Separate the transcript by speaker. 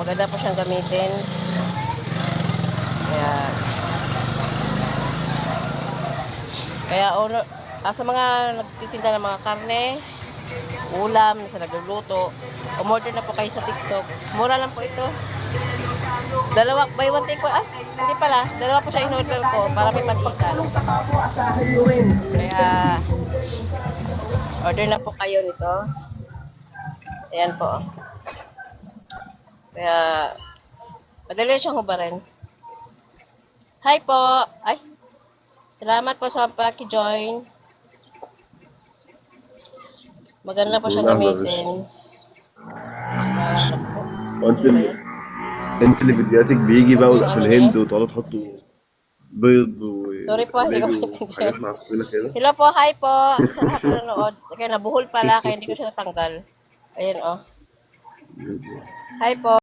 Speaker 1: maganda po siyang gamitin. Kaya sa mga nagtitinda ng mga karne, ulam, sa nagluluto, umorder na po kayo sa TikTok. Mura lang po ito. Buy one take one. Hindi pala. Dalawa po siya in-order ko para may pantikan. Kaya, order na po kayo nito. Ayan po. Kaya, madali siyang hubarin. Hi po! Ay! Salamat po sa paki-join. Maganda po siyang gamitin.
Speaker 2: انت اللي فيديوهاتك بيجي بقى في الهند وتقعدوا تحطوا بيض
Speaker 1: Sorry po, hindi ko
Speaker 2: وتقلبوا
Speaker 1: maintindihan.
Speaker 2: حاجات معفنه كده.
Speaker 1: Hello po, hi po. Sa lahat na nanonood. Kaya nabuhol pala, kaya hindi ko siya natanggal. Ayan, oh. Hi po.